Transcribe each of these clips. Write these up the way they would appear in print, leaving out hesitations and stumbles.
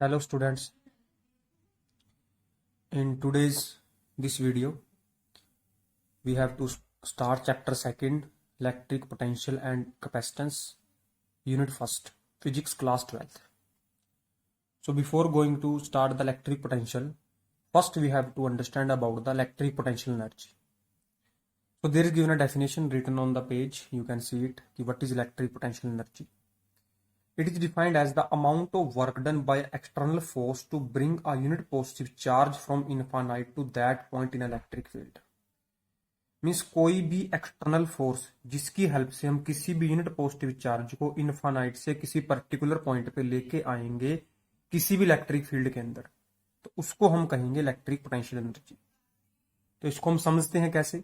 Hello students, in today's this video we have to start chapter 2 electric potential and capacitance, unit 1st, physics class 12th. So before going to start the electric potential, first we have to understand about the electric potential energy. So there is given a definition written on the page, you can see it, what is electric potential energy. It is defined as the amount of work done by external force to bring a unit positive charge from infinite to that point in electric field. Means कोई भी external force जिसकी help से हम किसी भी unit positive charge को infinite से किसी पर्टिकुलर पॉइंट पे लेके आएंगे किसी भी इलेक्ट्रिक फील्ड के अंदर, तो उसको हम कहेंगे इलेक्ट्रिक पोटेंशियल एनर्जी। तो इसको हम समझते हैं कैसे।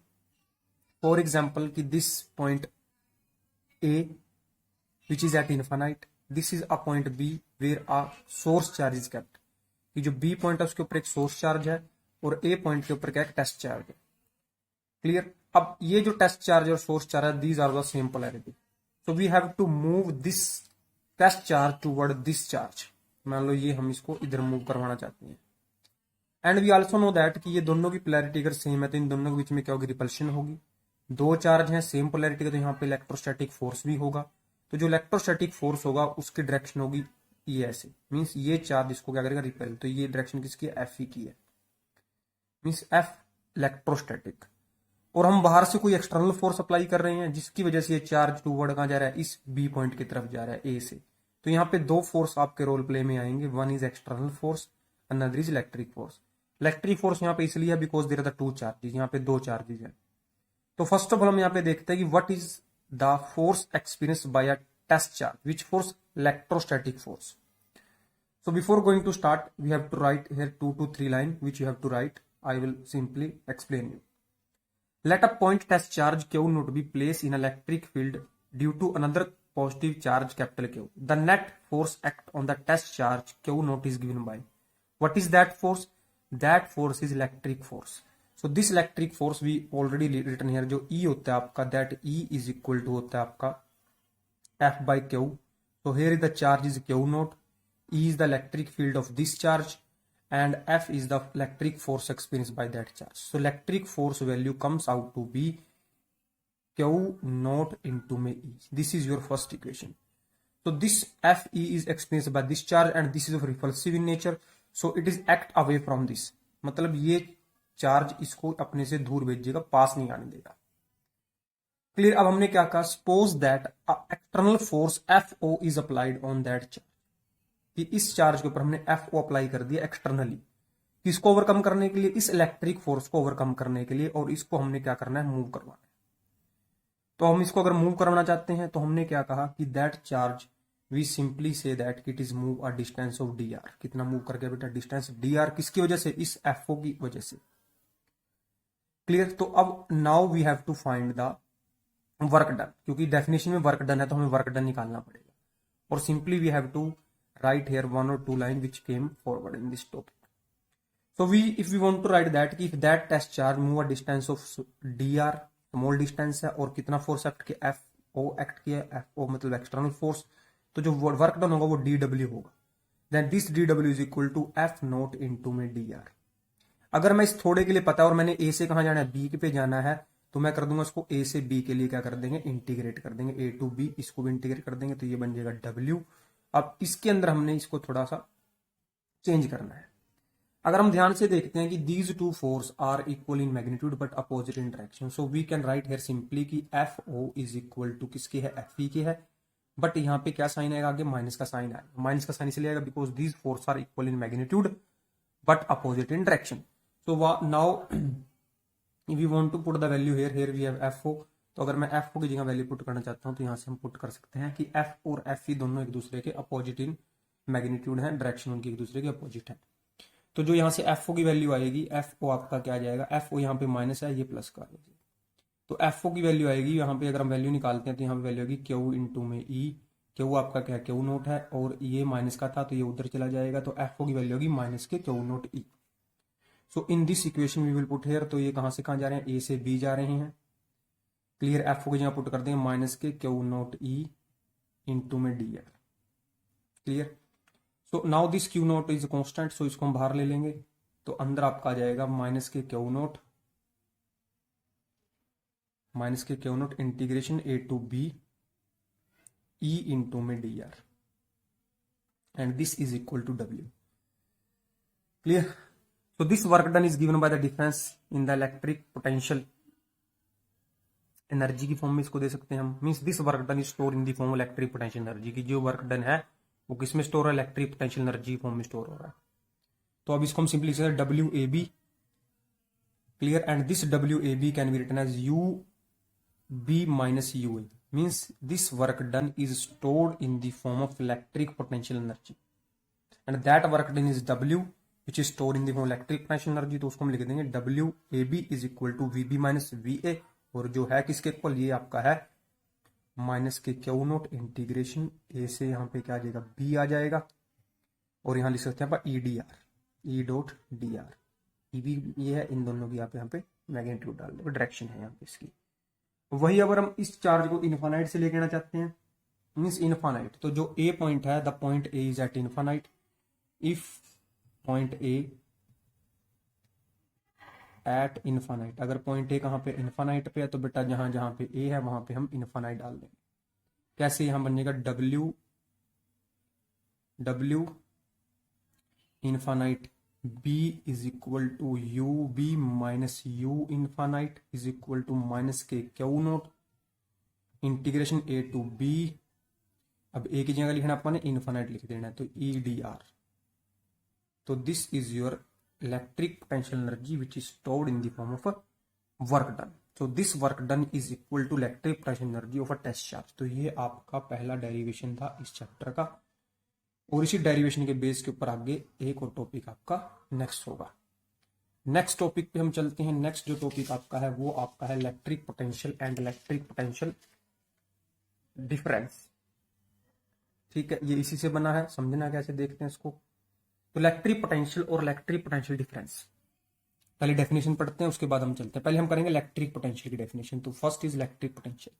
फॉर एग्जाम्पल कि this point A which is at infinite, this is a point B where a source charge is kept. कि जो बी पॉइंट है उसके ऊपर एक सोर्स चार्ज है और ए पॉइंट के ऊपर क्या एक टेस्ट चार्ज है। क्लियर। अब ये जो टेस्ट चार्ज और सोर्स चार्ज है, these are the same polarity, so we have to move this test charge toward this charge. मान लो ये हम इसको इधर मूव करवाना चाहते हैं, and we also know that कि ये दोनों की पोलैरिटी अगर सेम है तो इन दोनों के बीच में क्या होगी, रिपल्शन होगी। दो चार्ज हैं सेम पोलैरिटी का, तो यहाँ पे इलेक्ट्रोस्टैटिक फोर्स भी होगा। तो जो इलेक्ट्रोस्टैटिक फोर्स होगा उसकी डायरेक्शन होगी ये ऐसे, मीन्स ये चार्ज इसको क्या करेगा, रिपेल। तो ये डायरेक्शन किसकी है, एफ ई की है, मीन्स एफ इलेक्ट्रोस्टैटिक। और हम बाहर से कोई एक्सटर्नल फोर्स अप्लाई कर रहे हैं जिसकी वजह से ये चार्ज टूवर्ड कहां जा रहा है, इस बी पॉइंट की तरफ जा रहा है ए से। तो यहाँ पे दो फोर्स आपके रोल प्ले में आएंगे, one is external force, another is electric force. Electric force यहाँ पे इसलिए है because there are the two charges, यहाँ पे दो चार्जेस है। तो फर्स्ट ऑफ ऑल हम यहाँ पे देखते हैं कि what is the force experience by a test charge, which force, electrostatic force. So before going to start, we have to write here 2 to 3 line which you have to write. I will simply explain you. Let a point test charge Q not be placed in electric field due to another positive charge capital Q. The net force act on the test charge Q not is given by. What is that force? That force is electric force. So this electric force we already written here. जो E होता है आपका, that E is equal to होता है आपका F by Q. So here the charge is Q naught. E is the electric field of this charge and F is the electric force experienced by that charge. So electric force value comes out to be Q naught into में E. This is your first equation. So this Fe is experienced by this charge and this is of repulsive in nature. So it is act away from this. मतलब ये charge इसको अपने से दूर भेजेगा, पास नहीं आने देगा। क्लियर। अब हमने क्या कहा, suppose that external force Fo is applied on that charge, कि इस चार्ज के ऊपर हमने Fo अप्लाई कर दिया एक्सटर्नली, किसको ओवरकम करने के लिए, इस इलेक्ट्रिक फोर्स को ओवरकम करने के लिए, और इसको हमने क्या करना है, मूव करवाना है। तो हम इसको अगर मूव करवाना चाहते हैं तो हमने क्या कहा कि that charge we simply say that it is move a distance of D R. कितना मूव कर गया बेटा, डिस्टेंस डी आर, किसकी वजह से, इस Fo की वजह से। क्लियर। तो अब now we have to find the work done, क्योंकि डेफिनेशन में वर्क डन है तो हमें वर्क डन निकालना पड़ेगा। और simply we have to write here 1 or 2 line which came forward in this topic. So if we want to write that कि if that test charge move a distance of dr, small distance है, और कितना force act किया, Fo act किया, Fo मतलब external force, तो जो work done होगा वो dw होगा। then this dw is equal to F not into में dr। अगर मैं इस थोड़े के लिए पता है और मैंने A से कहां जाना है, B पे जाना है, तो मैं कर दूंगा इसको A से B के लिए क्या कर देंगे, इंटीग्रेट कर देंगे, A to B, इसको भी इंटीग्रेट कर देंगे, तो ये बन जाएगा W। अब इसके अंदर हमने इसको थोड़ा सा चेंज करना है। अगर हम ध्यान से देखते हैं कि these two force are equal in magnitude but opposite in direction, so we can write here simply कि Fo इज इक्वल टू किसके है, Fe के है, बट यहाँ पे क्या साइन आएगा, आगे माइनस का साइन आएगा। माइनस का साइन इसलिए आएगा because these force are equal in magnitude but opposite in direction. So now we want to put the value here we have Fo। तो अगर मैं Fo की जगह वैल्यू पुट करना चाहता हूं तो यहां से हम पुट कर सकते हैं कि F और Fe दोनों एक दूसरे के अपोजिट इन मैग्नीट्यूड है, डायरेक्शन उनकी एक दूसरे के अपोजिट है। तो जो यहां से Fo की वैल्यू आएगी, Fo आपका क्या आ जाएगा, Fo यहाँ पे माइनस है, ये प्लस का आएगा, तो Fo की वैल्यू आएगी यहाँ पे, अगर हम वैल्यू निकालते हैं तो यहाँ पे वैल्यू आएगी Q इंटू में E। Q आपका क्या है, Q नोट है, और ये माइनस का था तो ये उधर चला जाएगा, तो Fo की वैल्यू होगी माइनस के Q note E। So in this equation we will put here, तो ये कहां से कहां जा रहे हैं, A से B जा रहे हैं। क्लियर। Fo की जगह पुट कर देंगे माइनस के Q नोट E इंटू में dr। Clear. So now this Q naught is constant, so इसको हम बाहर ले लेंगे, तो अंदर आपका आ जाएगा minus K Q note integration A to B E into में D R, and this is equal to W. Clear? So this work done is given by the difference in the electric potential energy की form में इसको दे सकते हैं हम। Means this work done is store in the form electric potential energy की। जो work done है वो किस में स्टोर है? इलेक्ट्रिक पोटेंशियल एनर्जी फॉर्म में स्टोर हो रहा है। तो अब इसको हम सिंपली लिख सकते हैं W A B. Clear? And this W A B can be written as U B minus U A. Means this work done is stored in the form of electric potential energy, and that work done is W which is stored in the form electric potential energy. तो उसको हम लिख देंगे W A B is equal to V B minus V A, और जो है किसके equal? ये आपका है minus K Q note integration ए से यहाँ पे क्या आ जाएगा? बी आ जाएगा, और यहाँ लिख सकते हैं E D R, E dot D R. E भी ये है, इन दोनों की आप यहाँ पे मैग्नीट्यूड डाल दो, डायरेक्शन है यहाँ पे इसकी। वही अगर हम इस चार्ज को इन्फानाइट से लेके आना चाहते हैं, मीन्स इन्फानाइट, तो जो ए पॉइंट है, the point A is at infinite. If point A at infinite, अगर पॉइंट ए कहाँ पे? इन्फानाइट पे है, तो बेटा जहां जहां पे ए है वहां पे हम इन्फानाइट डाल देंगे। कैसे? यहां बन जाएगा W infinite B is equal to U B minus U infinite is equal to minus K Q note integration A to B. अब ए की जगह लिखना अपन ने इन्फानाइट लिख देना है, तो ई डी आर। तो this is your electric potential energy which is stored in the form of work done. So this work done is equal to electric potential energy of a test charge. तो ये आपका पहला derivation था इस chapter का, और इसी derivation के बेस के ऊपर आगे एक और टॉपिक आपका नेक्स्ट होगा। नेक्स्ट टॉपिक पे हम चलते हैं। नेक्स्ट जो टॉपिक आपका है वो आपका है electric potential and electric potential difference. ठीक है, ये इसी से बना है, समझना कैसे देखते हैं इसको। तो इलेक्ट्रिक पोटेंशियल और इलेक्ट्रिक पोटेंशियल डिफरेंस, पहले डेफिनेशन पढ़ते हैं, उसके बाद हम चलते हैं। पहले हम करेंगे इलेक्ट्रिक पोटेंशियल की डेफिनेशन। तो first is electric potential.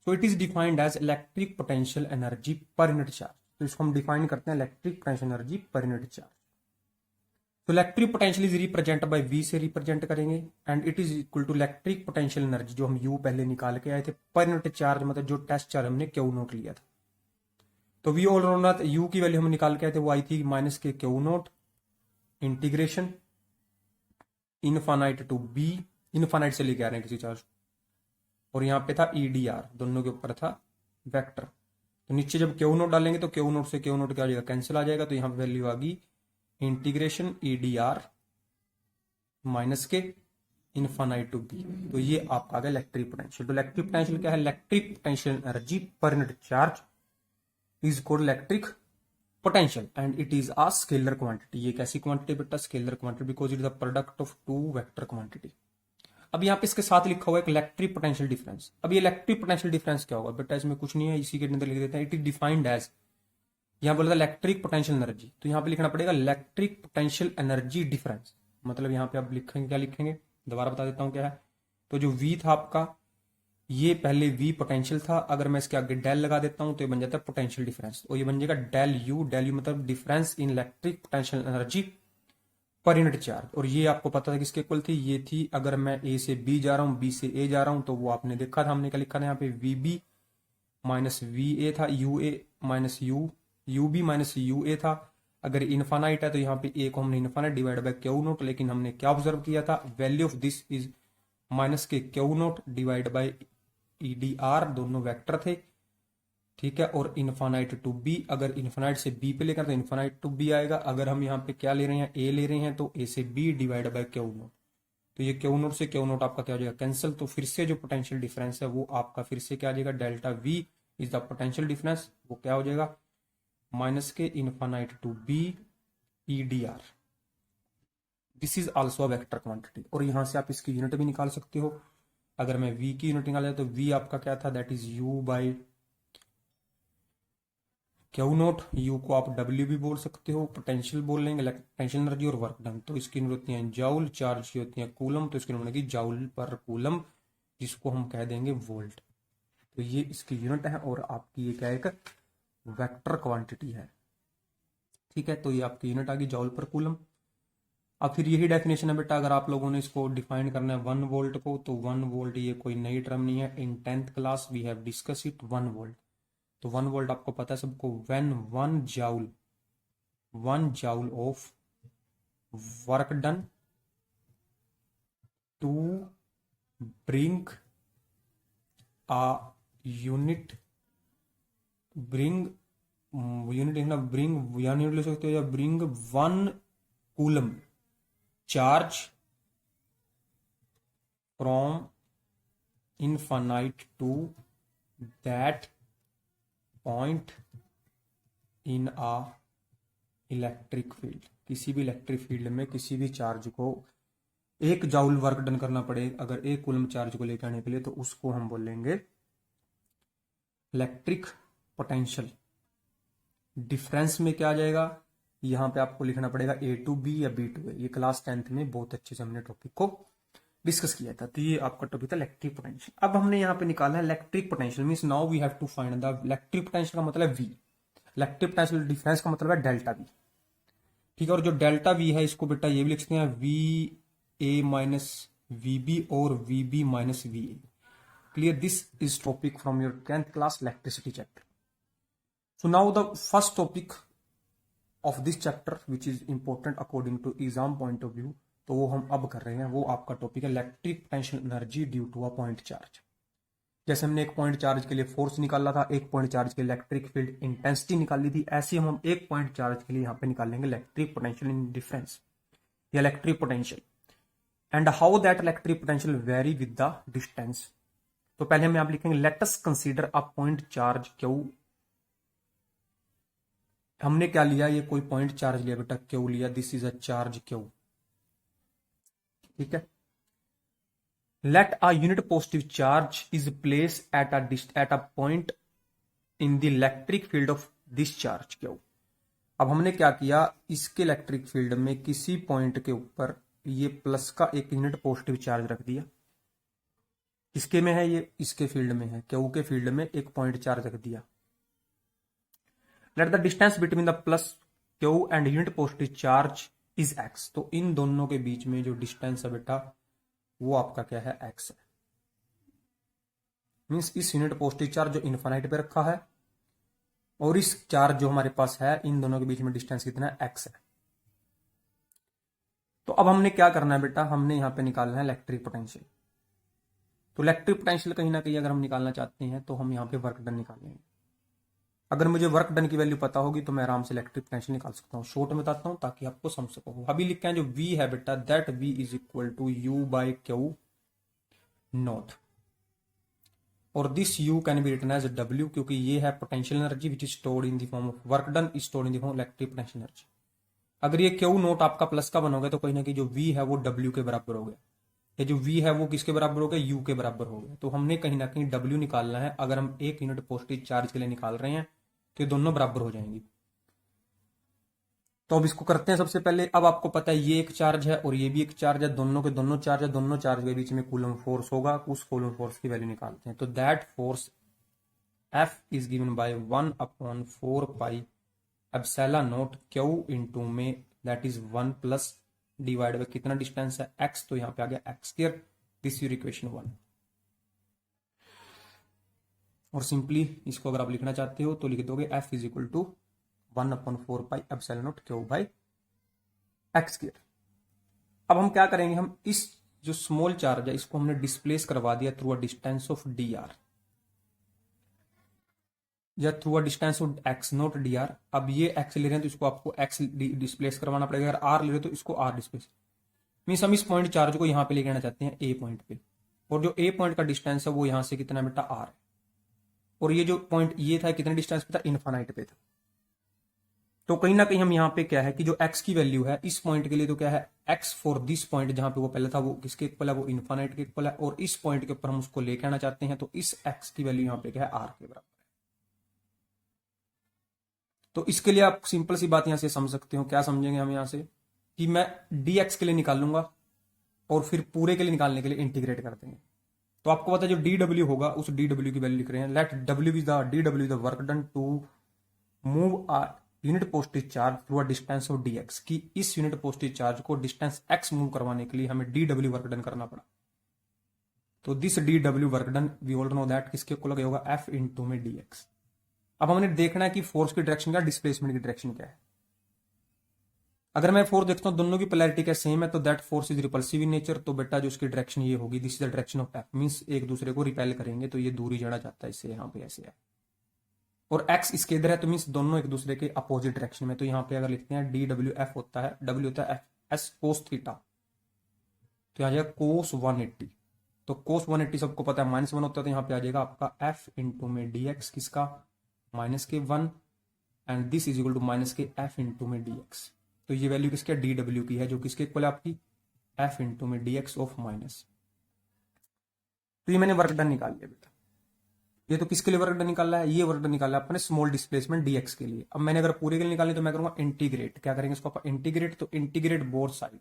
So it is defined as electric potential energy per unit charge. तो इसको हम डिफाइन करते हैं electric potential energy per unit charge. तो electric potential is represent by V से represent करेंगे, and it is equal to electric potential energy जो हम यू पहले निकाल के आए थे, पर यूनिट चार्ज मतलब जो टेस्ट चार्ज हमने क्यू नोट लिया था। तो we all know that U की वैल्यू हम निकाल के आए थे, वो आई थी minus K Q note integration infinite to B, infinite से लेके आ रहे हैं किसी चार्ज, और यहाँ पे था ई डी आर, दोनों के ऊपर था वेक्टर। तो नीचे जब क्यू नोट डालेंगे तो क्यू नोट से क्यू नोट क्या हो जाएगा? कैंसिल आ जाएगा। तो यहाँ पे वैल्यू आ गई integration E D R minus K infinite to B. तो ये आपका आ गया इलेक्ट्रिक पोटेंशियल। तो इलेक्ट्रिक पोटेंशियल क्या है? Electric potential energy per unit charge is called electric potential, and it is a scalar quantity. ये कैसी क्वांटिटी बेटा? Scalar quantity, because it is the product of two vector quantity. अब यहाँ पे इसके साथ लिखा हुआ है इलेक्ट्रिक पोटेंशियल डिफरेंस। अब ये इलेक्ट्रिक पोटेंशियल डिफरेंस क्या होगा बेटा? इसमें कुछ नहीं है, इसी के अंदर लिख देते हैं। इट इज डिफाइंड एज, यहाँ बोला था इलेक्ट्रिक पोटेंशियल एनर्जी, तो यहाँ पे लिखना पड़ेगा इलेक्ट्रिक पोटेंशियल एनर्जी डिफरेंस। मतलब यहाँ पे आप लिखेंगे, क्या लिखेंगे दोबारा बता देता हूँ क्या है। तो जो V था आपका, ये पहले V पोटेंशियल था, अगर मैं इसके आगे डेल लगा देता हूं तो ये बन जाता है पोटेंशियल डिफरेंस, और ये बन जाएगा डेल यू। डेल यू मतलब difference in electric potential energy per unit charge. और ये आपको पता था किसके इक्वल थी? ये थी अगर मैं A से B जा रहा हूं, B से A जा रहा हूं, तो वो आपने देखा था, हमने क्या लिखा था यहाँ पे? VB माइनस VA था, UA minus UB minus UA था। अगर इनफानाइट है तो यहाँ पे A को हमने infinite divide by Q naught, लेकिन हमने क्या ऑब्जर्व किया था? Value of this is minus K Q naught divide by E D R, दोनों वेक्टर थे। ठीक है, और इनफानाइट टू बी, अगर इनफानाइट से बी पे लेकर तो इनफानाइट टू बी आएगा। अगर हम यहाँ पे क्या ले रहे हैं? ए ले रहे हैं, तो ए से B divide by Q not. तो ये क्यू नोट से क्यू नोट आपका क्या हो जाएगा? कैंसिल। तो फिर से जो पोटेंशियल डिफरेंस है वो आपका फिर से क्या आ जाएगा? Delta V is the potential difference, वो क्या हो जाएगा? Minus K infinite to B E D R. This is also a vector quantity, और यहां से आप इसकी यूनिट भी निकाल सकते हो। अगर मैं V की यूनिट निकाला तो V आपका क्या था? That is U by Q note. U को आप W भी बोल सकते हो, पोटेंशियल बोल लेंगे, पोटेंशियल एनर्जी और वर्क डन। तो इसकी यूनिट होती है जाउल, चार्ज की होती है कूलम, तो इसकी यूनिट बनेगी जाउल पर कूलम, जिसको हम कह देंगे वोल्ट। तो ये इसकी यूनिट है, और आपकी ये क्या एक वेक्टर क्वांटिटी है। ठीक है, तो ये आपकी यूनिट आ गई जॉल पर कूलम। अब फिर यही डेफिनेशन है बेटा, अगर आप लोगों ने इसको डिफाइन करना है 1 वोल्ट को, तो 1 वोल्ट ये कोई नई टर्म नहीं है। In 10th class we have discuss it 1 volt. तो 1 वोल्ट आपको पता है सबको, when 1 joule of work done to bring a unit bring unit लिखना, ब्रिंग या यूनिट लिख सकते हो, या bring 1 coulomb charge from infinite to that point in a electric field. किसी भी इलेक्ट्रिक फील्ड में किसी भी चार्ज को 1 जाउल वर्क डन करना पड़े अगर 1 कूलम चार्ज को लेकर आने के लिए, तो उसको हम बोलेंगे इलेक्ट्रिक पोटेंशियल। डिफरेंस में क्या आ जाएगा, यहां पे आपको लिखना पड़ेगा A to B या B to A। ये क्लास 10th में बहुत अच्छे से हमने टॉपिक को डिस्कस किया था। तो ये आपका टॉपिक था इलेक्ट्रिक पोटेंशियल। अब हमने यहाँ पे निकाला है electric potential, means now we have to find the electric potential का मतलब V, इलेक्ट्रिक पोटेंशियल डिफरेंस का मतलब है डेल्टा V। ठीक है, और जो डेल्टा V है इसको बेटा ये भी लिख सकते हैं VA माइनस VB और VB minus VA। Clear? This is topic from your 10th class electricity chapter. So now the first topic of this chapter which is important according to exam point of view, तो वो हम अब कर रहे हैं, वो आपका टॉपिक है electric potential energy due to a point charge. जैसे हमने एक पॉइंट चार्ज के लिए फोर्स निकाला था, एक पॉइंट चार्ज के लिए इलेक्ट्रिक फील्ड इंटेंसिटी निकाली थी, ऐसे हम एक पॉइंट चार्ज के लिए यहाँ पे निकालेंगे इलेक्ट्रिक पोटेंशियल इन डिफरेंस या electric potential, and how that electric potential very with the distance. तो पहले हम यहां लिखेंगे let us consider a point charge Q. हमने क्या लिया, ये कोई पॉइंट चार्ज लिया बेटा, क्यू लिया, this is a charge Q. ठीक है, let a unit positive charge is place at a point in the electric field of this charge Q. अब हमने क्या किया, इसके इलेक्ट्रिक फील्ड में किसी पॉइंट के ऊपर ये प्लस का एक यूनिट पॉजिटिव चार्ज रख दिया। किसके में है ये, इसके फील्ड में है, क्यू के फील्ड में एक पॉइंट चार्ज रख दिया। Let the distance between the plus Q and unit positive charge is x. तो इन दोनों के बीच में जो डिस्टेंस है बेटा वो आपका क्या है, एक्स है। मींस इस यूनिट पॉजिटिव चार्ज जो इनफाइनाइट पे रखा है और इस चार्ज जो हमारे पास है, इन दोनों के बीच में डिस्टेंस कितना है, एक्स है। तो अब हमने क्या करना है बेटा, हमने यहां पे निकालना है इलेक्ट्रिक पोटेंशियल। तो इलेक्ट्रिक पोटेंशियल कहीं ना कहीं अगर हम निकालना चाहते हैं तो हम यहाँ पे वर्क डन निकालेंगे। अगर मुझे वर्क डन की वैल्यू पता होगी तो मैं आराम से इलेक्ट्रिक पोटेंशियल निकाल सकता हूँ। शॉर्ट में बताता हूँ ताकि आपको समझ सको। अभी लिखते हैं जो V है बेटा, that V is equal to U by Q naught, और this U can be written as W, क्योंकि ये है potential energy which is stored in the form of work done is stored in the form electric potential energy. अगर ये Q not आपका plus का बनोगे तो कहीं ना कहीं जो V है वो W के बराबर हो गया, ये जो V है वो किसके बराबर हो गया, U के बराबर हो गया। तो हमने कहीं ना कहीं W निकालना है। अगर हम एक यूनिट पॉजिटिव चार्ज के लिए निकाल रहे हैं तो ये दोनों बराबर हो जाएंगी। तो अब इसको करते हैं सबसे पहले। अब आपको पता है ये एक चार्ज है और ये भी एक चार्ज है, दोनों के दोनों चार्ज है, दोनों चार्ज के बीच में कूलम फोर्स होगा, उस कूलम फोर्स की वैल्यू निकालते हैं। तो that force F is given by 1/4 pi epsilon not Q into में, that is 1 plus divide by कितना डिस्टेंस है, x। तो यहां पे आ गया x square. This your equation 1। और सिंपली इसको अगर आप लिखना चाहते हो तो लिख दोगे F is equal to 1/4 pi epsilon not Q by x square. अब हम क्या करेंगे, हम इस जो स्मॉल चार्ज है इसको हमने डिस्प्लेस करवा दिया through a distance of dr या through a distance of x not dr। अब ये x ले रहे हैं तो इसको आपको x डिस्प्लेस करवाना पड़ेगा, अगर r ले रहे हो तो इसको r डिस्प्लेस। मीन्स हम इस पॉइंट चार्ज को यहां पे लेके आना चाहते हैं A पॉइंट पे, और जो A पॉइंट का डिस्टेंस है वो यहां से कितना बेटा r है, और ये जो पॉइंट ये था कितने डिस्टेंस पे था, इनफाइनाइट पे था। तो कहीं ना कहीं हम यहाँ पे क्या है कि जो x की वैल्यू है इस पॉइंट के लिए तो क्या है, x फॉर दिस पॉइंट जहां पे वो पहले था वो किसके इक्वल है, वो इनफाइनाइट के इक्वल है, और इस पॉइंट के ऊपर हम उसको लेके आना चाहते हैं तो इस x की वैल्यू यहाँ पे क्या है, r के बराबर है। तो इसके लिए आप सिंपल सी बात यहां से समझ सकते हो। क्या समझेंगे हम यहां से कि मैं dx के लिए निकाल लूंगा और फिर पूरे के लिए निकालने के लिए इंटीग्रेट कर देंगे। तो आपको पता है जो dw होगा उस dw की वैल्यू लिख रहे हैं, let w is the dw is the work done to move a unit positive charge through a distance of dx, कि इस यूनिट पॉजिटिव चार्ज को डिस्टेंस x मूव करवाने के लिए हमें dw वर्क डन करना पड़ा। तो this dw work done we all know that किसके इक्वल होगा, f इंटू में dx। अब हमने देखना है कि फोर्स की डायरेक्शन क्या, डिस्प्लेसमेंट की डायरेक्शन क्या है। अगर मैं फोर्स देखता हूं दोनों की पोलैरिटी क्या सेम है, तो that force is repulsive in nature, तो बेटा जो उसकी डायरेक्शन ये होगी, this is the direction of F, means एक दूसरे को रिपेल करेंगे, तो ये दूरी जाना जाता है इससे, यहाँ पे ऐसे है, और एक्स इसके इधर है, तो मींस दोनों एक दूसरे के अपोजिट डायरेक्शन में। तो यहाँ पे अगर लिखते हैं डी डब्ल्यू एफ होता है, डब्ल्यू होता है एफ एस कोस थीटा, तो आ जाएगा कोस 180। तो कोस 180 सबको पता है -1 होता है, तो यहाँ पे आ जाएगा आपका एफ इंटू में डी एक्स किसका, -1, and this is equal to -f into में डी एक्स। तो ये वैल्यू किसकी है, डी डब्ल्यू की है, जो किसके इक्वल है आपकी, f इंटू में डी एक्स ऑफ माइनस। तो ये मैंने वर्क डन निकाल लिया बेटा। ये तो किसके लिए वर्क डन निकाला है, ये वर्क डन निकाला है अपने स्मॉल डिस्प्लेसमेंट dx के लिए। अब मैंने अगर पूरे के लिए निकालनी तो मैं करूंगा इंटीग्रेट, क्या करेंगे इसको अपन इंटीग्रेट, तो इंटीग्रेट बोथ साइड।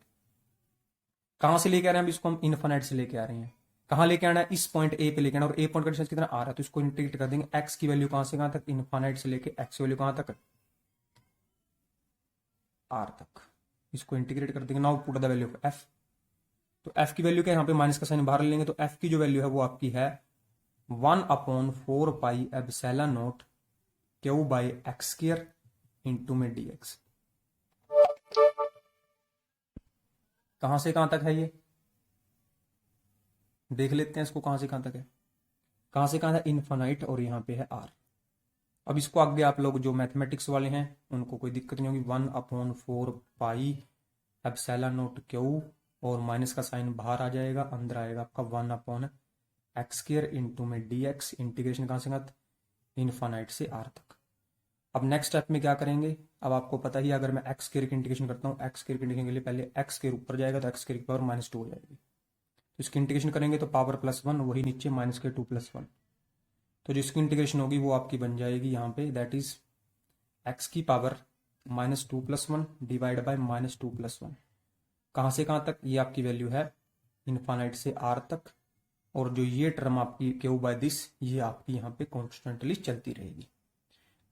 कहां से लेके आ रहे हैं, अब इसको हम इनफाइनाइट से लेके आ रहे हैं, कहां लेके आना है, इस पॉइंट ए पे लेके आना, और ए पॉइंट का डिस्टेंस कितना आ रहा है, तो इसको इंटीग्रेट कर देंगे, एक्स की वैल्यू कहां से कहां तक, इनफाइनाइट से लेके एक्स की वैल्यू कहां तक, आर तक, इसको इंटीग्रेट कर देंगे। Now put the value of F, तो एफ की वैल्यू क्या है, यहाँ पे माइनस का साइन बाहर लेंगे, तो एफ की जो वैल्यू है वो आपकी है 1/4 epsilon not Q by x square into में dx। कहां से कहां तक है ये देख लेते हैं, इसको कहां से कहां तक है, कहां से कहां है, इनफाइनाइट, और यहाँ पे है आर। अब इसको आगे आप लोग जो मैथमेटिक्स वाले हैं उनको कोई दिक्कत नहीं होगी, 1/4 एप्सिलॉन नॉट क्यू, और माइनस का साइन बाहर आ जाएगा, अंदर आएगा आपका 1/x स्क्वायर इंटू में dx, इंटीग्रेशन कहां से कहां, इनफाइनाइट से आर तक। अब नेक्स्ट स्टेप में क्या करेंगे, अब आपको पता ही अगर मैं एक्स स्क्वायर की इंटीग्रेशन करता हूँ, एक्स स्क्वायर की इंटीग्रेशन के लिए पहले एक्स स्क्वायर ऊपर जाएगा, तो एक्स स्क्वायर की पावर -2 हो जाएगी, तो इसकी इंटीग्रेशन करेंगे तो पावर +1, वही नीचे -2 + 1, तो जो इसकी इंटीग्रेशन होगी वो आपकी बन जाएगी यहाँ पे, दैट इज एक्स की पावर -2 + 1 डिवाइड बाय -2 + 1, कहाँ से कहाँ तक, ये आपकी वैल्यू है इनफाइनाइट से आर तक, और जो ये टर्म आपकी क्यू बाय दिस, ये आपकी यहाँ पे कॉन्स्टेंटली चलती रहेगी।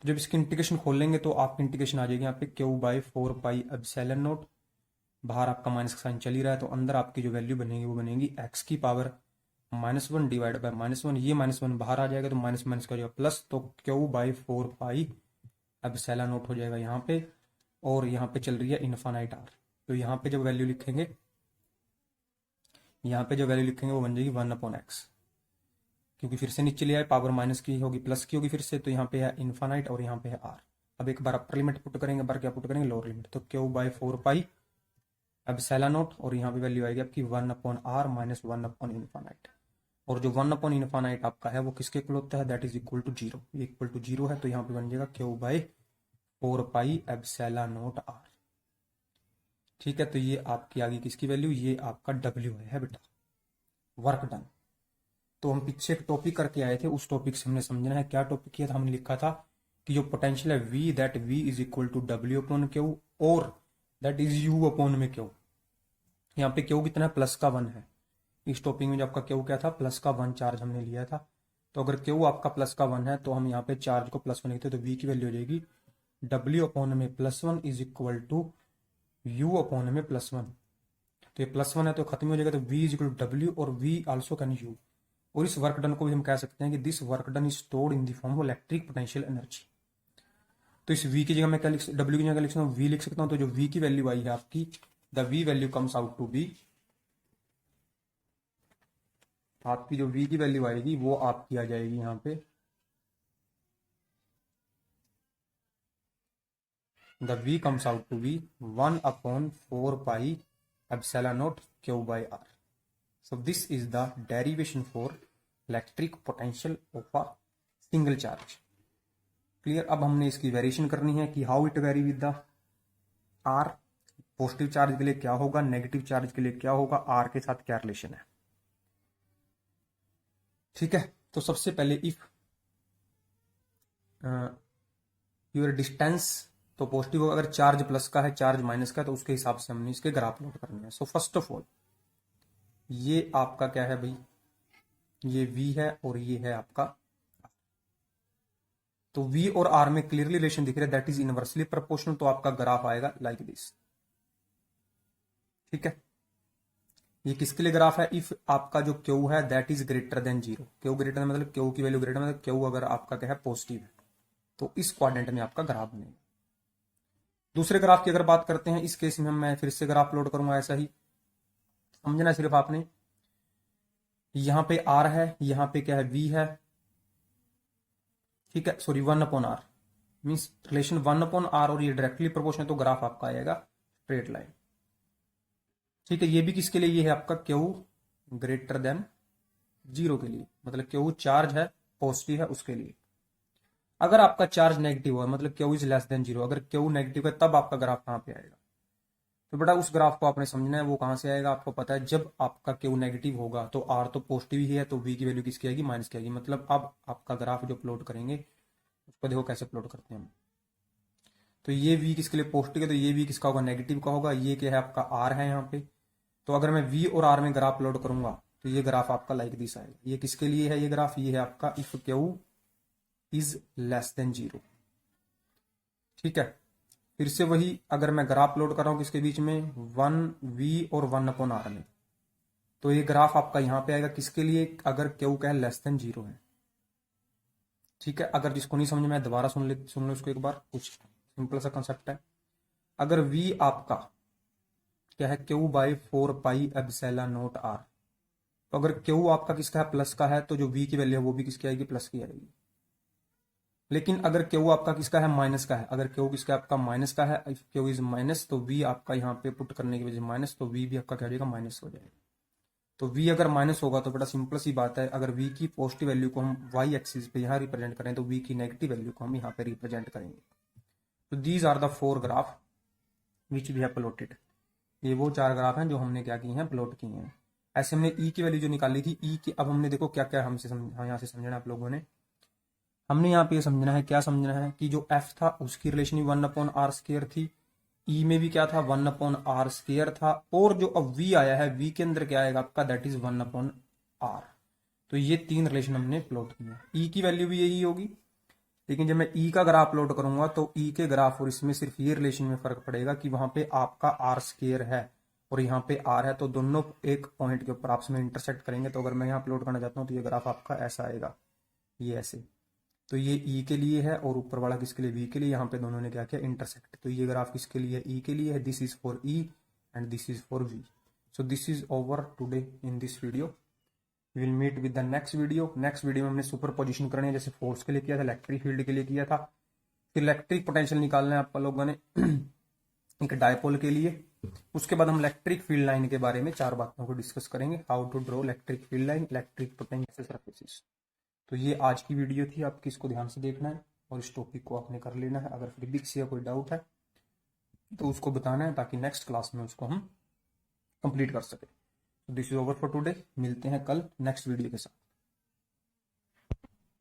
तो जब इसकी इंटीग्रेशन खोल लेंगे तो आपकी इंटीग्रेशन आ जाएगी यहाँ पे Q/4 एप्सिलॉन नॉट, बाहर आपका माइनस का साइन चल ही रहा है, तो अंदर आपकी जो वैल्यू बनेगी वो बनेगी एक्स की पावर -1 डिवाइड बाय -1, ये -1 बाहर आ जाएगा, तो माइनस माइनस का हो जाएगा प्लस, तो Q/4 एप्सिलॉन नॉट हो जाएगा यहाँ पे, और यहाँ पे चल रही है इनफाइनाइट आर, तो यहाँ पे जब वैल्यू लिखेंगे, यहाँ पे जो वैल्यू लिखेंगे वो बन जाएगी 1/x, क्योंकि फिर से नीचे ले आए, पावर माइनस की होगी प्लस की होगी फिर से, तो यहाँ पे है इनफाइनाइट और यहाँ पे है आर। अब एक बार अपर लिमिट पुट करेंगे, बार क्या पुट करेंगे, लोअर लिमिट, तो Q/4 एप्सिलॉन नॉट, और यहाँ पे वैल्यू आएगी आपकी 1/r माइनस 1/इनफाइनाइट, और जो 1/इनफाइनाइट आपका है वो किसके इक्वल होता है, दैट इज इक्वल टू 0, ये इक्वल टू 0 है, तो यहाँ पे बन जाएगा Q/4 एप्सिलॉन नॉट आर। ठीक है, तो ये आपकी आ गई किसकी वैल्यू, ये आपका W है बेटा, वर्क डन। तो हम पीछे एक टॉपिक करके आए थे, उस टॉपिक से हमने समझना है, क्या टॉपिक किया था, हमने लिखा था कि जो पोटेंशियल है V, that V is equal to W/Q, और दैट इज U/में Q। यहाँ पे Q कितना है, +1 है। इस टॉपिक में जो आपका Q क्या था, +1 चार्ज हमने लिया था, तो अगर Q आपका +1 है तो हम यहाँ पे चार्ज को +1 लिखते हैं, तो V की वैल्यू हो जाएगी W/में +1 इज इक्वल टू U/में +1, तो ये +1 है तो खत्म हो जाएगा, तो V is equal to W, और V आल्सो कैन U। और इस वर्क डन को भी हम कह सकते हैं कि this work done is stored in the form of electric potential energy. तो इस V की जगह मैं क्या लिख, W की जगह लिख सकता हूँ, V लिख सकता हूँ, तो जो V की वैल्यू आई है आपकी, the V value comes out to be, आपकी जो V की वैल्यू आएगी वो आपकी आ जाएगी यहाँ पे, the V comes out to be 1/4 epsilon not Q/r। So this is the derivation for electric potential of a single charge. Clear. अब हमने इसकी वेरिएशन करनी है कि how it vary with the R, positive charge के लिए क्या होगा, नेगेटिव चार्ज के लिए क्या होगा, आर के साथ क्या रिलेशन है। ठीक है, तो सबसे पहले इफ यूर डिस्टेंस, तो पॉजिटिव होगा, अगर चार्ज प्लस का है, चार्ज माइनस का है, तो उसके हिसाब से हमने इसके ग्राफ प्लॉट करने हैं। सो फर्स्ट ऑफ ऑल ये आपका क्या है भाई, ये V है और ये है आपका, तो V और R में क्लियरली रिलेशन दिख रहा है, दैट इज इनवर्सली प्रोपोर्शनल, तो आपका ग्राफ आएगा लाइक दिस। ठीक है, ये किसके लिए ग्राफ है? इफ आपका जो Q है that is greater than 0, Q greater मतलब Q की वैल्यू ग्रेटर मतलब Q अगर आपका क्या है पॉजिटिव है, तो इस क्वाड्रेंट में आपका ग्राफ बनेगा। दूसरे ग्राफ की अगर बात करते हैं, इस केस में मैं फिर से ग्राफ प्लॉट करूंगा, ऐसा ही समझना सिर्फ आपने। यहां पे R है, यहां पे क्या है V है, ठीक है, sorry 1/r means relation 1/r, और ये डायरेक्टली प्रोपोर्शनल, तो ग्राफ आपका आएगा स्ट्रेट लाइन। ठीक है, ये भी किसके लिए? ये है आपका Q ग्रेटर देन 0 के लिए, मतलब Q चार्ज है पॉजिटिव है उसके लिए। अगर आपका चार्ज नेगेटिव है मतलब Q इज लेस देन 0, अगर Q नेगेटिव है तब आपका ग्राफ कहां पे आएगा? तो बेटा उस ग्राफ को आपने समझना है, वो कहां से आएगा आपको पता है, जब आपका Q नेगेटिव होगा तो R तो पॉजिटिव ही है, तो V की वैल्यू किसकी आएगी? माइनस की आएगी। मतलब अब आपका ग्राफ जो प्लॉट करेंगे उसको देखो कैसे प्लॉट करते हैं हम। तो ये V किसके लिए पॉजिटिव है, तो ये V किसका होगा? नेगेटिव का होगा। ये क्या है आपका R है यहाँ पे, तो अगर मैं V और R में ग्राफ प्लॉट करूंगा तो ये ग्राफ आपका लाइक दिस आएगा। ये किसके लिए है ये ग्राफ? ये है आपका if Q is less than 0। ठीक है, फिर से वही, अगर मैं ग्राफ प्लॉट कर रहा हूं किसके बीच में? 1V और 1/r में, तो ये ग्राफ आपका यहां पे आएगा किसके लिए? अगर Q क्या है? लेस देन 0 है। ठीक है, अगर जिसको नहीं समझ में दोबारा सुन लो इसको एक बार, कुछ सिंपल सा कंसेप्ट है। अगर V आपका क्या है? Q/4πε0r, तो अगर Q आपका किसका है? प्लस का है, तो जो V की वैल्यू है वो भी किसकी आएगी? प्लस की आएगी। लेकिन अगर Q आपका किसका है? माइनस का है, अगर Q किसका आपका माइनस का है, इफ Q इज माइनस, तो V आपका यहाँ पे पुट करने की वजह से माइनस, तो V भी आपका क्या हो जाएगा? माइनस हो जाएगा। तो V अगर माइनस होगा तो बड़ा सिंपल सी बात है, अगर V की पॉजिटिव वैल्यू को हम y एक्सिस पे यहाँ रिप्रेजेंट करें तो V की नेगेटिव वैल्यू को हम यहाँ पे रिप्रेजेंट करेंगे। तो these are the 4 graph which we have plotted. ये वो 4 ग्राफ हैं जो हमने क्या किए हैं? प्लॉट किए हैं। ऐसे हमने E की वैल्यू जो निकाली थी, E की अब हमने देखो क्या क्या हमसे यहाँ से समझना आप लोगों ने, हमने यहाँ पे समझना है, क्या समझना है कि जो F था उसकी रिलेशन 1/r² थी, E में भी क्या था? 1/r² था, और जो अब V आया है V के अंदर क्या आएगा आपका? That is 1/r। तो ये 3 रिलेशन हमने प्लॉट किए। E की वैल्यू भी यही होगी, लेकिन जब मैं E का ग्राफ प्लॉट करूंगा तो E के ग्राफ और इसमें सिर्फ ये रिलेशन में फर्क पड़ेगा कि वहां पे आपका r² है और यहाँ पे r है, तो दोनों एक पॉइंट के ऊपर आपस में इंटरसेक्ट करेंगे। तो अगर मैं यहाँ प्लॉट करना चाहता हूँ तो ये ग्राफ आपका ऐसा आएगा, ये ऐसे। तो ये E के लिए है और ऊपर वाला किसके लिए? V के लिए। यहाँ पे दोनों ने क्या किया? इंटरसेक्ट। तो ये ग्राफ किसके लिए? E के लिए है। This is for E and this is for V। So this is over today in this video. We will meet with the next video. Next video में हमने सुपर पोजिशन करनी है, जैसे फोर्स के लिए किया था, इलेक्ट्रिक फील्ड के लिए किया था। फिर इलेक्ट्रिक पोटेंशियल निकालना है आप लोगों ने एक डायपोल के लिए। उसके बाद हम इलेक्ट्रिक फील्ड लाइन के बारे में 4 बातों को डिस्कस करेंगे, how to draw electric field line, electric potential surfaces. तो ये आज की वीडियो थी, आपकी इसको ध्यान से देखना है और इस टॉपिक को आपने कर लेना है। अगर फिर भी किसी का कोई डाउट है तो उसको बताना है, ताकि नेक्स्ट क्लास में उसको हम कंप्लीट कर सके। This is over for today. मिलते हैं कल नेक्स्ट वीडियो के साथ।